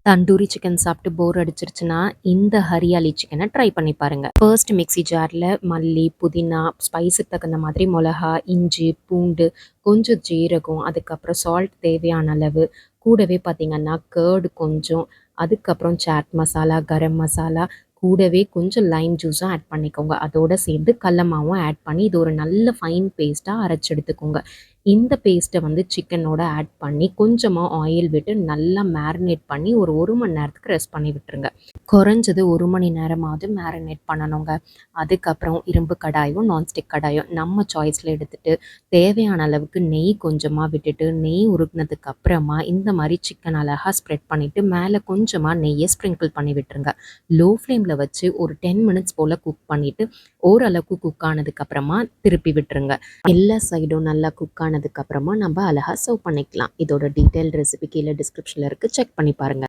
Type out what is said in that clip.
Tandoori chicken சாப்பிட்டு போர் அடிச்சிருச்சுன்னா இந்த ஹரியாலி சிக்கனை ட்ரை பண்ணி பாருங்க. ஃபர்ஸ்ட் மிக்ஸி ஜாரில் மல்லி, புதினா, ஸ்பைஸுக்கு தகுந்த மாதிரி மிளகா, இஞ்சி, பூண்டு, கொஞ்சம் ஜீரகம், அதுக்கப்புறம் சால்ட் தேவையான அளவு, கூடவே பார்த்தீங்கன்னா கேர்டு கொஞ்சம், அதுக்கப்புறம் சாட் மசாலா, கரம் மசாலா, கூடவே கொஞ்சம் லைம் ஜூஸும் ஆட் பண்ணிக்கோங்க. அதோட சேர்ந்து கடல மாவும் ஆட் பண்ணி இது ஒரு நல்ல ஃபைன் பேஸ்ட்டாக அரைச்சு எடுத்துக்கோங்க. இந்த பேஸ்ட்டை வந்து சிக்கனோட ஆட் பண்ணி கொஞ்சமாக ஆயில் விட்டு நல்லா மேரினேட் பண்ணி ஒரு 1 மணி நேரத்துக்கு ரெஸ்ட் பண்ணி விட்டுருங்க. குறைஞ்சது 1 மணி நேரமாவது மேரினேட் பண்ணணுங்க. அதுக்கப்புறம் இரும்பு கடாயும் நான்ஸ்டிக் கடாயும் நம்ம சாய்ஸில் எடுத்துகிட்டு தேவையான அளவுக்கு நெய் கொஞ்சமாக விட்டுட்டு நெய் உருகுனதுக்கு அப்புறமா இந்த மாதிரி சிக்கன் அழகாக ஸ்ப்ரெட் பண்ணிவிட்டு மேலே கொஞ்சமாக நெய்யை ஸ்ப்ரிங்கிள் பண்ணி விட்டுருங்க. லோ ஃப்ளேமில் வச்சு ஒரு 10 மினிட்ஸ் போல் குக் பண்ணிவிட்டு ஓரளவுக்கு குக் ஆனதுக்கப்புறமா திருப்பி விட்டுருங்க. எல்லா சைடும் நல்லா குக் ஆனதுக்கப்புறமா நம்ம அழகாக சர்வ் பண்ணிக்கலாம். இதோட டீட்டெயில் ரெசிபி கீழே டிஸ்கிரிப்ஷனில் இருக்குது, செக் பண்ணி பாருங்கள்.